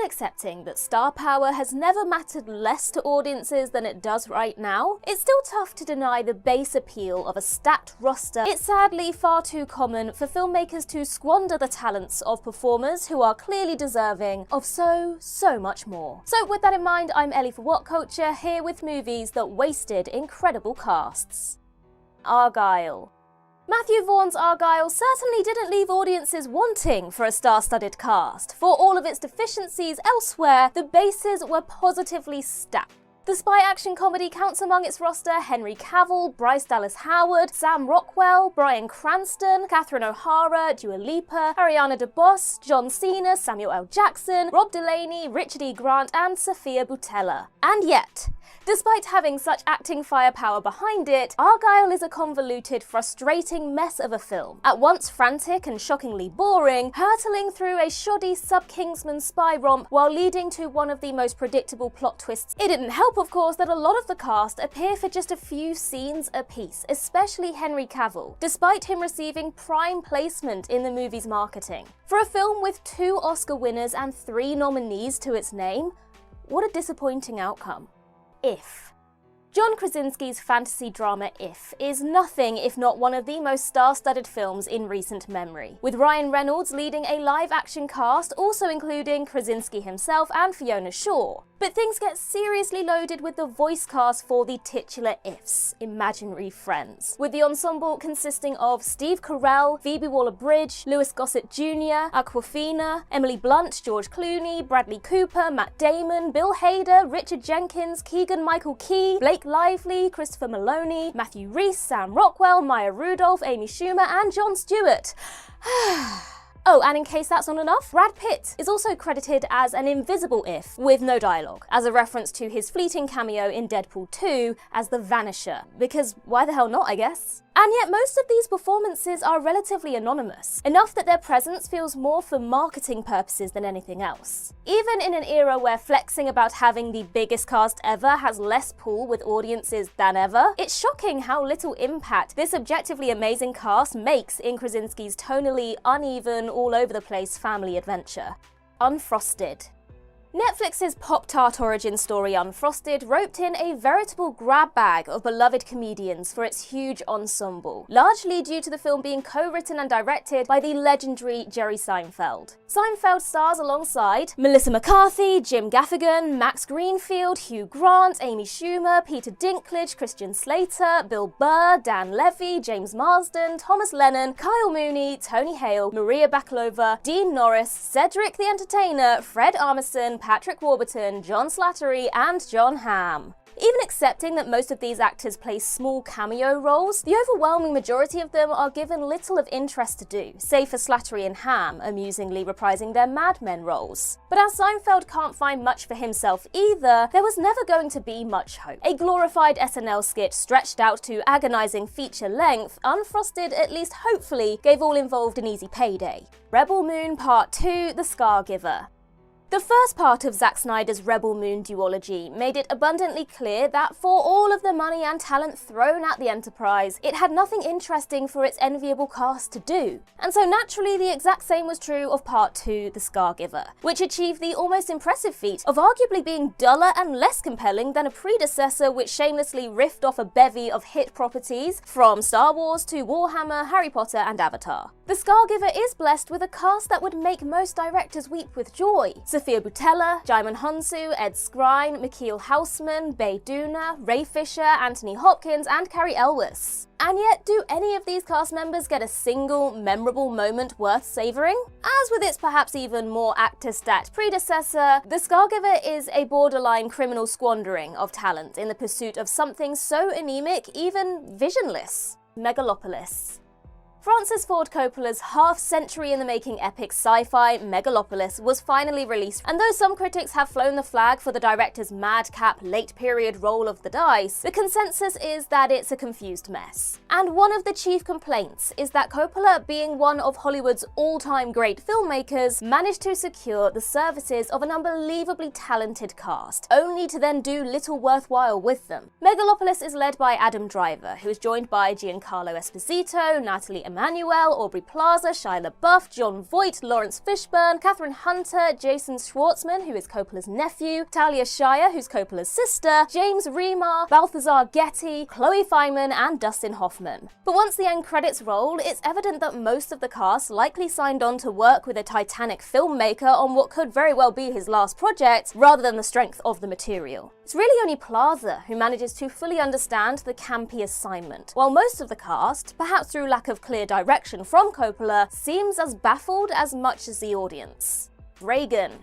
accepting that star power has never mattered less to audiences than it does right now, it's still tough to deny the base appeal of a stacked roster. It's sadly far too common for filmmakers to squander the talents of performers who are clearly deserving of so much more. So with that in mind, I'm Ellie for Whatculture, here with movies that wasted incredible casts. Argylle. Matthew Vaughn's Argylle certainly didn't leave audiences wanting for a star-studded cast. For all of its deficiencies elsewhere, the bases were positively stacked. The spy action comedy counts among its roster Henry Cavill, Bryce Dallas Howard, Sam Rockwell, Bryan Cranston, Catherine O'Hara, Dua Lipa, Ariana DeBose, John Cena, Samuel L. Jackson, Rob Delaney, Richard E. Grant, and Sofia Boutella. And yet, despite having such acting firepower behind it, Argylle is a convoluted, frustrating mess of a film. At once frantic and shockingly boring, hurtling through a shoddy sub-Kingsman spy romp while leading to one of the most predictable plot twists. It didn't help, of course, that a lot of the cast appear for just a few scenes apiece, especially Henry Cavill, despite him receiving prime placement in the movie's marketing. For a film with 2 Oscar winners and 3 nominees to its name, what a disappointing outcome. If. John Krasinski's fantasy drama If is nothing if not one of the most star-studded films in recent memory, with Ryan Reynolds leading a live-action cast also including Krasinski himself and Fiona Shaw. But things get seriously loaded with the voice cast for the titular Ifs, imaginary friends, with the ensemble consisting of Steve Carell, Phoebe Waller-Bridge, Louis Gossett Jr., Awkwafina, Emily Blunt, George Clooney, Bradley Cooper, Matt Damon, Bill Hader, Richard Jenkins, Keegan-Michael Key, Blake Lively, Christopher Maloney, Matthew Rhys, Sam Rockwell, Maya Rudolph, Amy Schumer, and Jon Stewart. Oh, and in case that's not enough, Brad Pitt is also credited as an invisible If, with no dialogue, as a reference to his fleeting cameo in Deadpool 2 as the Vanisher, because why the hell not, I guess? And yet most of these performances are relatively anonymous, enough that their presence feels more for marketing purposes than anything else. Even in an era where flexing about having the biggest cast ever has less pull with audiences than ever, it's shocking how little impact this objectively amazing cast makes in Krasinski's tonally uneven, all-over-the-place family adventure. Unfrosted. Netflix's Pop-Tart origin story Unfrosted roped in a veritable grab bag of beloved comedians for its huge ensemble, largely due to the film being co-written and directed by the legendary Jerry Seinfeld. Seinfeld stars alongside Melissa McCarthy, Jim Gaffigan, Max Greenfield, Hugh Grant, Amy Schumer, Peter Dinklage, Christian Slater, Bill Burr, Dan Levy, James Marsden, Thomas Lennon, Kyle Mooney, Tony Hale, Maria Bakalova, Dean Norris, Cedric the Entertainer, Fred Armisen, Patrick Warburton, John Slattery, and Jon Hamm. Even accepting that most of these actors play small cameo roles, the overwhelming majority of them are given little of interest to do, save for Slattery and Hamm amusingly reprising their Mad Men roles. But as Seinfeld can't find much for himself either, there was never going to be much hope. A glorified SNL skit stretched out to agonizing feature length, Unfrosted at least hopefully gave all involved an easy payday. Rebel Moon Part 2: The Scar Giver. The first part of Zack Snyder's Rebel Moon duology made it abundantly clear that for all of the money and talent thrown at the Enterprise, it had nothing interesting for its enviable cast to do. And so naturally the exact same was true of Part 2, The Scar Giver, which achieved the almost impressive feat of arguably being duller and less compelling than a predecessor which shamelessly riffed off a bevy of hit properties, from Star Wars to Warhammer, Harry Potter, and Avatar. The Scar Giver is blessed with a cast that would make most directors weep with joy. Sofia Boutella, Jaimin Hunsu, Ed Skrein, Mikhail Hausman, Bey Doona, Ray Fisher, Anthony Hopkins, and Carrie Elwes. And yet, do any of these cast members get a single memorable moment worth savouring? As with its perhaps even more actor-stacked predecessor, The Scar Giver is a borderline criminal squandering of talent in the pursuit of something so anemic, even visionless. Megalopolis. Francis Ford Coppola's half-century-in-the-making epic sci-fi Megalopolis was finally released, and though some critics have flown the flag for the director's madcap, late-period roll of the dice, the consensus is that it's a confused mess. And one of the chief complaints is that Coppola, being one of Hollywood's all-time great filmmakers, managed to secure the services of an unbelievably talented cast, only to then do little worthwhile with them. Megalopolis is led by Adam Driver, who is joined by Giancarlo Esposito, Natalie Emmanuel, Aubrey Plaza, Shia LaBeouf, Jon Voight, Lawrence Fishburne, Catherine Hunter, Jason Schwartzman, who is Coppola's nephew, Talia Shire, who's Coppola's sister, James Remar, Balthazar Getty, Chloe Fineman, and Dustin Hoffman. But once the end credits roll, it's evident that most of the cast likely signed on to work with a Titanic filmmaker on what could very well be his last project, rather than the strength of the material. It's really only Plaza who manages to fully understand the campy assignment, while most of the cast, perhaps through lack of clear direction from Coppola, seems as baffled as much as the audience. Reagan.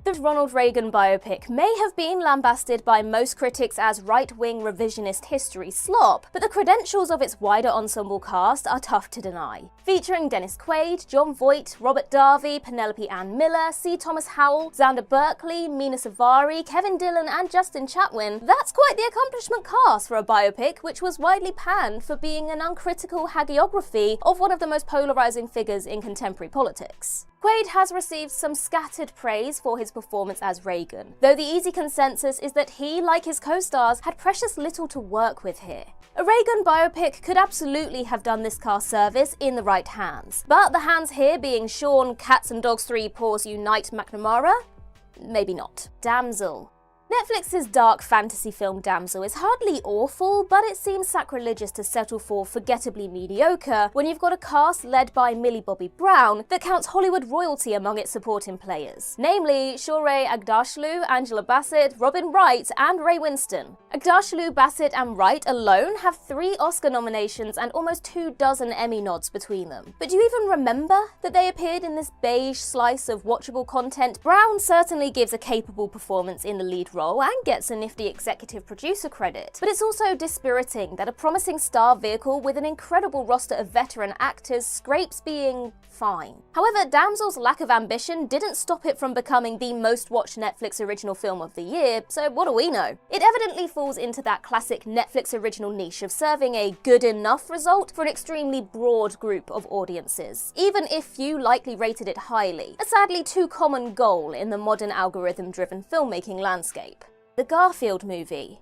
The Ronald Reagan biopic may have been lambasted by most critics as right-wing revisionist history slop, but the credentials of its wider ensemble cast are tough to deny. Featuring Dennis Quaid, Jon Voight, Robert Davi, Penelope Ann Miller, C. Thomas Howell, Xander Berkeley, Mina Savari, Kevin Dillon, and Justin Chatwin, that's quite the accomplishment cast for a biopic which was widely panned for being an uncritical hagiography of one of the most polarizing figures in contemporary politics. Quaid has received some scattered praise for his performance as Reagan, though the easy consensus is that he, like his co-stars, had precious little to work with here. A Reagan biopic could absolutely have done this cast service in the right hands, but the hands here being Sean, Cats and Dogs 3 Paws Unite McNamara? Maybe not. Damsel. Netflix's dark fantasy film Damsel is hardly awful, but it seems sacrilegious to settle for forgettably mediocre when you've got a cast led by Millie Bobby Brown that counts Hollywood royalty among its supporting players, namely Shohreh Aghdashloo, Angela Bassett, Robin Wright, and Ray Winston. Aghdashloo, Bassett, and Wright alone have 3 Oscar nominations and almost 24 Emmy nods between them. But do you even remember that they appeared in this beige slice of watchable content? Brown certainly gives a capable performance in the lead role and gets a nifty executive producer credit, but it's also dispiriting that a promising star vehicle with an incredible roster of veteran actors scrapes being fine. However, Damsel's lack of ambition didn't stop it from becoming the most watched Netflix original film of the year, so what do we know? It evidently falls into that classic Netflix original niche of serving a good enough result for an extremely broad group of audiences, even if few likely rated it highly, a sadly too common goal in the modern algorithm-driven filmmaking landscape. The Garfield movie.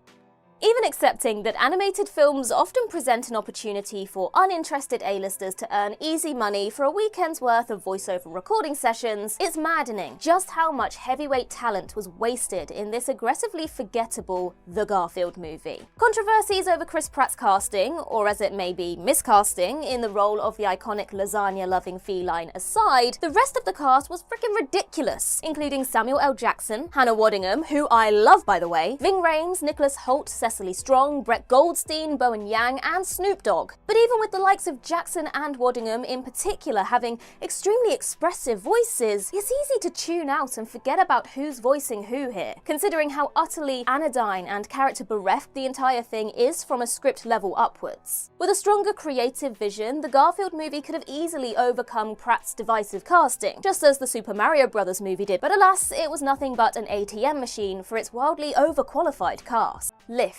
Even accepting that animated films often present an opportunity for uninterested A-listers to earn easy money for a weekend's worth of voiceover recording sessions, it's maddening just how much heavyweight talent was wasted in this aggressively forgettable The Garfield movie. Controversies over Chris Pratt's casting, or as it may be, miscasting, in the role of the iconic lasagna-loving feline aside, the rest of the cast was freaking ridiculous, including Samuel L. Jackson, Hannah Waddingham, who I love by the way, Ving Rhames, Nicholas Hoult, Cecily Strong, Brett Goldstein, Bowen Yang, and Snoop Dogg. But even with the likes of Jackson and Waddingham in particular having extremely expressive voices, it's easy to tune out and forget about who's voicing who here, considering how utterly anodyne and character bereft the entire thing is from a script level upwards. With a stronger creative vision, the Garfield movie could have easily overcome Pratt's divisive casting, just as the Super Mario Bros. Movie did, but alas, it was nothing but an ATM machine for its wildly overqualified cast. Lift.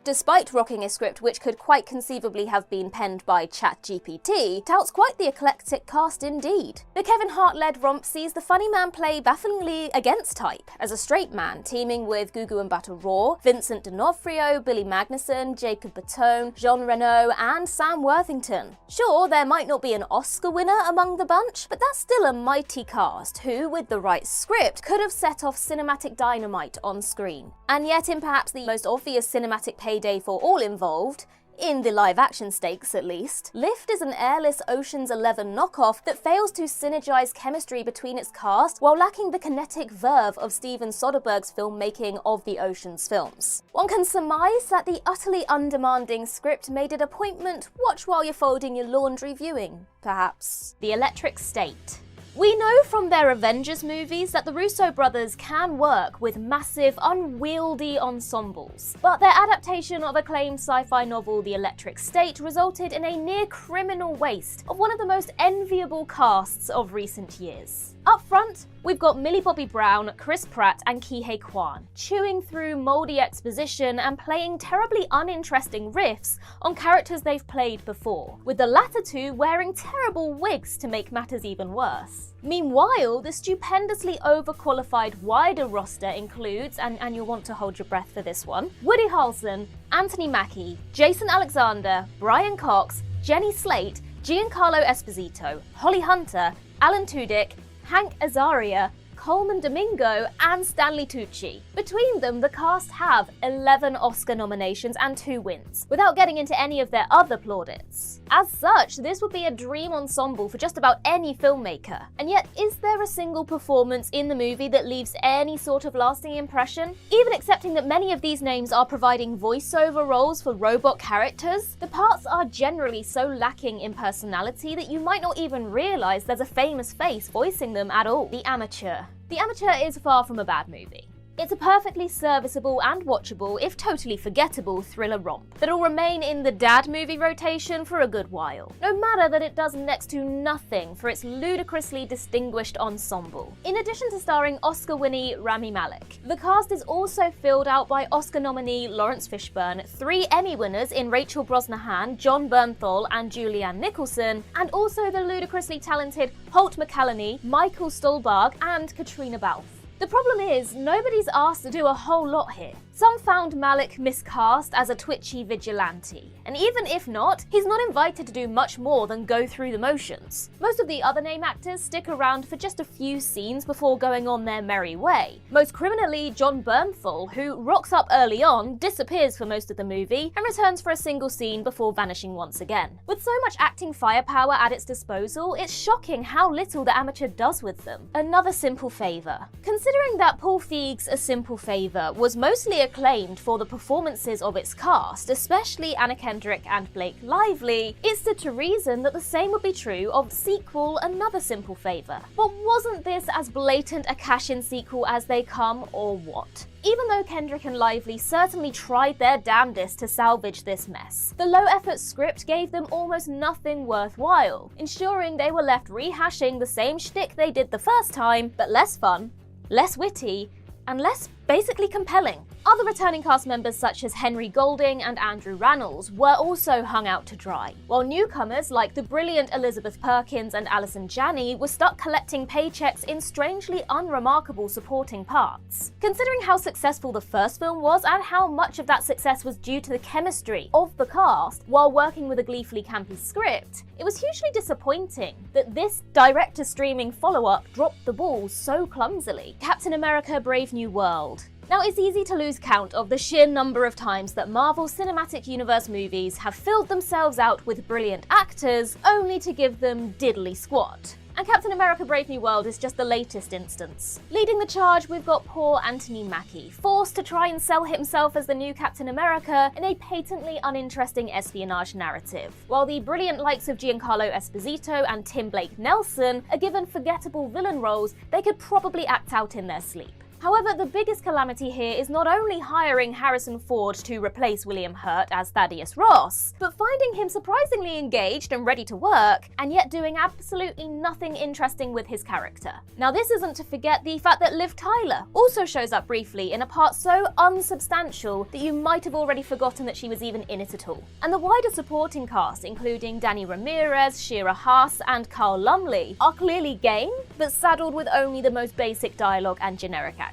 Despite rocking a script which could quite conceivably have been penned by ChatGPT, touts quite the eclectic cast indeed. The Kevin Hart-led romp sees the funny man play bafflingly against type, as a straight man teaming with Gugu Mbatha Raw, Vincent D'Onofrio, Billy Magnussen, Jacob Battone, Jean Reno, and Sam Worthington. Sure, there might not be an Oscar winner among the bunch, but that's still a mighty cast who, with the right script, could have set off cinematic dynamite on screen. And yet, in perhaps the most obvious cinematic payday for all involved, in the live-action stakes at least, Lift is an airless Ocean's 11 knockoff that fails to synergize chemistry between its cast while lacking the kinetic verve of Steven Soderbergh's filmmaking of the Ocean's films. One can surmise that the utterly undemanding script made it appointment watch while you're folding your laundry viewing, perhaps. The Electric State. We know from their Avengers movies that the Russo brothers can work with massive, unwieldy ensembles, but their adaptation of acclaimed sci-fi novel The Electric State resulted in a near-criminal waste of one of the most enviable casts of recent years. Up front, we've got Millie Bobby Brown, Chris Pratt, and Kihei Kwan, chewing through mouldy exposition and playing terribly uninteresting riffs on characters they've played before, with the latter two wearing terrible wigs to make matters even worse. Meanwhile, the stupendously overqualified wider roster includes, and you'll want to hold your breath for this one, Woody Harrelson, Anthony Mackie, Jason Alexander, Brian Cox, Jenny Slate, Giancarlo Esposito, Holly Hunter, Alan Tudyk, Hank Azaria, Coleman Domingo, and Stanley Tucci. Between them, the cast have 11 Oscar nominations and 2 wins, without getting into any of their other plaudits. As such, this would be a dream ensemble for just about any filmmaker. And yet, is there a single performance in the movie that leaves any sort of lasting impression? Even accepting that many of these names are providing voiceover roles for robot characters, the parts are generally so lacking in personality that you might not even realise there's a famous face voicing them at all. The Amateur. The Amateur is far from a bad movie. It's a perfectly serviceable and watchable, if totally forgettable, thriller romp that'll remain in the dad movie rotation for a good while, no matter that it does next to nothing for its ludicrously distinguished ensemble. In addition to starring Oscar-winning Rami Malek, the cast is also filled out by Oscar nominee Lawrence Fishburne, 3 Emmy winners in Rachel Brosnahan, John Bernthal, and Julianne Nicholson, and also the ludicrously talented Holt McCallany, Michael Stolberg, and Katrina Balfe. The problem is, nobody's asked to do a whole lot here. Some found Malek miscast as a twitchy vigilante, and even if not, he's not invited to do much more than go through the motions. Most of the other name actors stick around for just a few scenes before going on their merry way. Most criminally, John Bernthal, who rocks up early on, disappears for most of the movie, and returns for a single scene before vanishing once again. With so much acting firepower at its disposal, it's shocking how little the Amateur does with them. Another simple favour. Considering that Paul Feig's A Simple Favour was mostly acclaimed for the performances of its cast, especially Anna Kendrick and Blake Lively, it stood to reason that the same would be true of sequel Another Simple Favour. But wasn't this as blatant a cash-in sequel as they come, or what? Even though Kendrick and Lively certainly tried their damnedest to salvage this mess, the low-effort script gave them almost nothing worthwhile, ensuring they were left rehashing the same shtick they did the first time, but less fun, less witty, and less basically compelling. Other returning cast members such as Henry Golding and Andrew Rannells were also hung out to dry, while newcomers like the brilliant Elizabeth Perkins and Alison Janney were stuck collecting paychecks in strangely unremarkable supporting parts. Considering how successful the first film was and how much of that success was due to the chemistry of the cast while working with a gleefully campy script, it was hugely disappointing that this direct-to-streaming follow-up dropped the ball so clumsily. Captain America: Brave New World. Now, it's easy to lose count of the sheer number of times that Marvel Cinematic Universe movies have filled themselves out with brilliant actors, only to give them diddly squat. And Captain America: Brave New World is just the latest instance. Leading the charge, we've got poor Anthony Mackie, forced to try and sell himself as the new Captain America in a patently uninteresting espionage narrative, while the brilliant likes of Giancarlo Esposito and Tim Blake Nelson are given forgettable villain roles they could probably act out in their sleep. However, the biggest calamity here is not only hiring Harrison Ford to replace William Hurt as Thaddeus Ross, but finding him surprisingly engaged and ready to work, and yet doing absolutely nothing interesting with his character. Now, this isn't to forget the fact that Liv Tyler also shows up briefly in a part so unsubstantial that you might have already forgotten that she was even in it at all. And the wider supporting cast, including Danny Ramirez, Shira Haas, and Carl Lumley, are clearly game, but saddled with only the most basic dialogue and generic actions.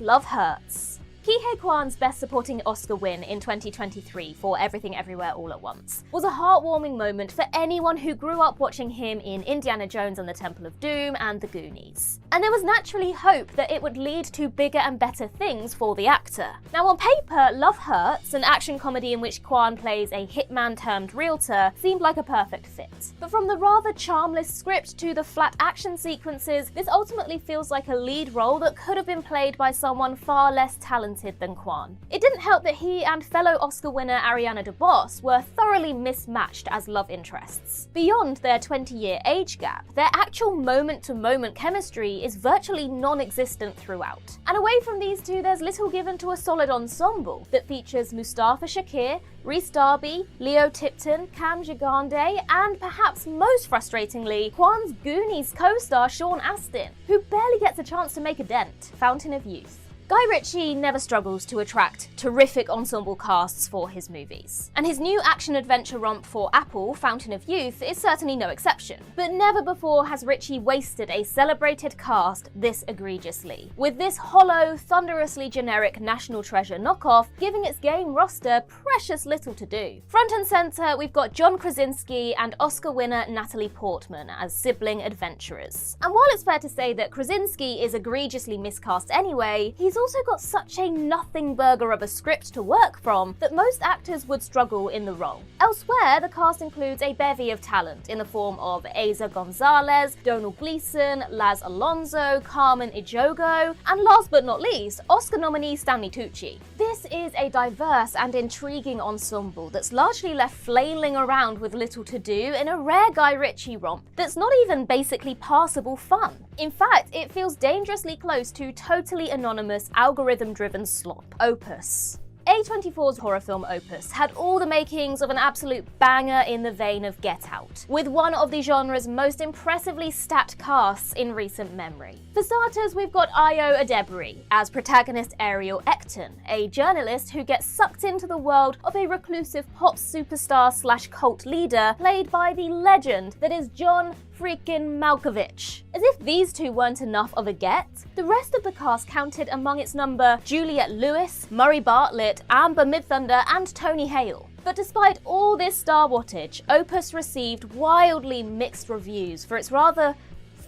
Love hurts. Ke Huy Quan's Best Supporting Oscar win in 2023 for Everything Everywhere All at Once was a heartwarming moment for anyone who grew up watching him in Indiana Jones and the Temple of Doom and The Goonies. And there was naturally hope that it would lead to bigger and better things for the actor. Now, on paper, Love Hurts, an action comedy in which Quan plays a hitman turned realtor, seemed like a perfect fit. But from the rather charmless script to the flat action sequences, this ultimately feels like a lead role that could have been played by someone far less talented than Quan. It didn't help that he and fellow Oscar winner Ariana DeBose were thoroughly mismatched as love interests. Beyond their 20-year age gap, their actual moment-to-moment chemistry is virtually non-existent throughout. And away from these two, there's little given to a solid ensemble that features Mustafa Shakir, Rhys Darby, Leo Tipton, Cam Gigande, and perhaps most frustratingly, Quan's Goonies co-star Sean Astin, who barely gets a chance to make a dent. Fountain of Youth. Guy Ritchie never struggles to attract terrific ensemble casts for his movies, and his new action-adventure romp for Apple, Fountain of Youth, is certainly no exception. But never before has Ritchie wasted a celebrated cast this egregiously, with this hollow, thunderously generic National Treasure knockoff giving its game roster precious little to do. Front and centre, we've got John Krasinski and Oscar winner Natalie Portman as sibling adventurers. And while it's fair to say that Krasinski is egregiously miscast anyway, he's also got such a nothing burger of a script to work from that most actors would struggle in the role. Elsewhere, the cast includes a bevy of talent in the form of Eiza Gonzalez, Domhnall Gleeson, Laz Alonso, Carmen Ejogo, and last but not least, Oscar nominee Stanley Tucci. This is a diverse and intriguing ensemble that's largely left flailing around with little to do in a rare Guy Ritchie romp that's not even basically passable fun. In fact, it feels dangerously close to totally anonymous, algorithm-driven slop. Opus. A24's horror film Opus had all the makings of an absolute banger in the vein of Get Out, with one of the genre's most impressively stacked casts in recent memory. For starters, we've got Ayo Edebiri as protagonist Ariel Ecton, a journalist who gets sucked into the world of a reclusive pop superstar / cult leader played by the legend that is John freaking Malkovich. As if these two weren't enough of a get, the rest of the cast counted among its number Juliette Lewis, Murray Bartlett, Amber Midthunder, and Tony Hale. But despite all this star wattage, Opus received wildly mixed reviews for its rather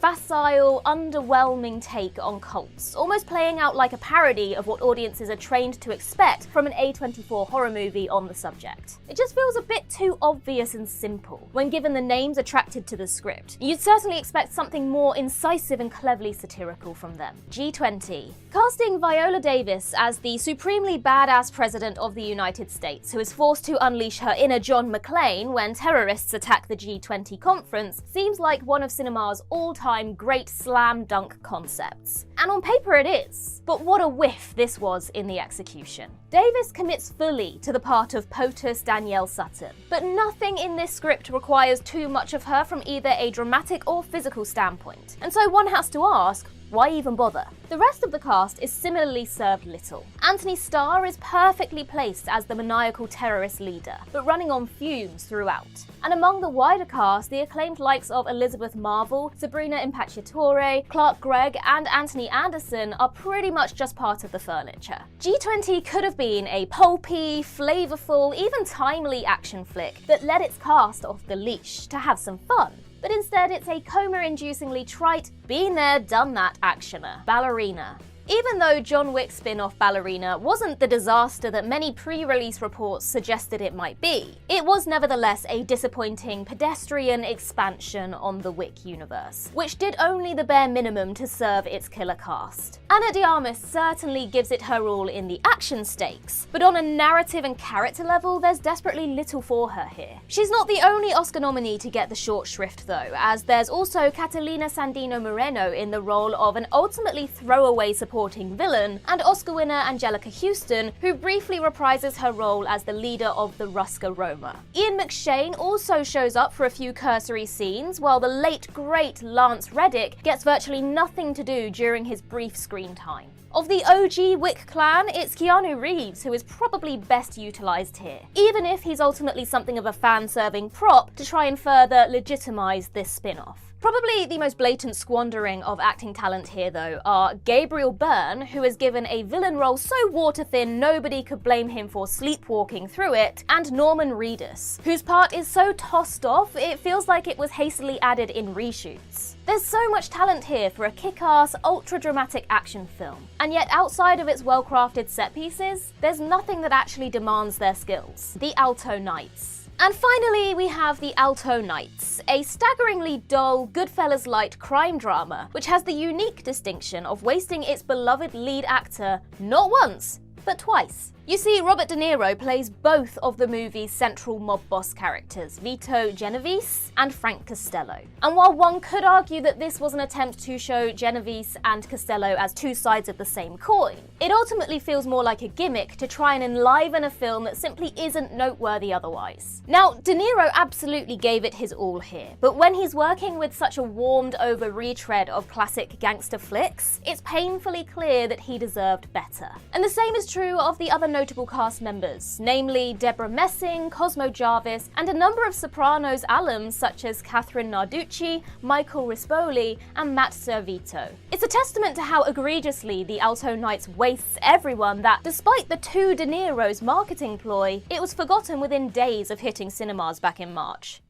facile, underwhelming take on cults, almost playing out like a parody of what audiences are trained to expect from an A24 horror movie on the subject. It just feels a bit too obvious and simple when given the names attracted to the script. You'd certainly expect something more incisive and cleverly satirical from them. G20. Casting Viola Davis as the supremely badass president of the United States, who is forced to unleash her inner John McClane when terrorists attack the G20 conference, seems like one of cinema's all-time great slam dunk concepts. And on paper it is. But what a whiff this was in the execution. Davis commits fully to the part of POTUS Danielle Sutton, but nothing in this script requires too much of her from either a dramatic or physical standpoint. And so one has to ask, why even bother? The rest of the cast is similarly served little. Anthony Starr is perfectly placed as the maniacal terrorist leader, but running on fumes throughout. And among the wider cast, the acclaimed likes of Elizabeth Marvel, Sabrina Impacciatore, Clark Gregg, and Anthony Anderson are pretty much just part of the furniture. G20 could have been a pulpy, flavorful, even timely action flick that let its cast off the leash to have some fun. But instead it's a coma-inducingly trite, been there, done that actioner. Ballerina. Even though John Wick's spin-off Ballerina wasn't the disaster that many pre-release reports suggested it might be, it was nevertheless a disappointing pedestrian expansion on the Wick universe, which did only the bare minimum to serve its killer cast. Ana de Armas certainly gives it her all in the action stakes, but on a narrative and character level, there's desperately little for her here. She's not the only Oscar nominee to get the short shrift though, as there's also Catalina Sandino Moreno in the role of an ultimately throwaway supporting villain, and Oscar winner Angelica Houston, who briefly reprises her role as the leader of the Ruska Roma. Ian McShane also shows up for a few cursory scenes, while the late great Lance Reddick gets virtually nothing to do during his brief screen time. Of the OG Wick clan, it's Keanu Reeves who is probably best utilised here, even if he's ultimately something of a fan-serving prop to try and further legitimise this spin-off. Probably the most blatant squandering of acting talent here though are Gabriel Byrne, who is given a villain role so water-thin nobody could blame him for sleepwalking through it, and Norman Reedus, whose part is so tossed off it feels like it was hastily added in reshoots. There's so much talent here for a kick-ass, ultra-dramatic action film, and yet outside of its well-crafted set pieces, there's nothing that actually demands their skills. The Alto Knights. And finally, we have The Alto Knights, a staggeringly dull, Goodfellas-light crime drama, which has the unique distinction of wasting its beloved lead actor not once, but twice. You see, Robert De Niro plays both of the movie's central mob boss characters, Vito Genovese and Frank Costello. And while one could argue that this was an attempt to show Genovese and Costello as two sides of the same coin, it ultimately feels more like a gimmick to try and enliven a film that simply isn't noteworthy otherwise. Now, De Niro absolutely gave it his all here, but when he's working with such a warmed-over retread of classic gangster flicks, it's painfully clear that he deserved better. And the same is true of the other notable cast members, namely Deborah Messing, Cosmo Jarvis, and a number of Sopranos alums such as Catherine Narducci, Michael Rispoli, and Matt Servito. It's a testament to how egregiously the Alto Knights wastes everyone that, despite the two De Niro's marketing ploy, it was forgotten within days of hitting cinemas back in March.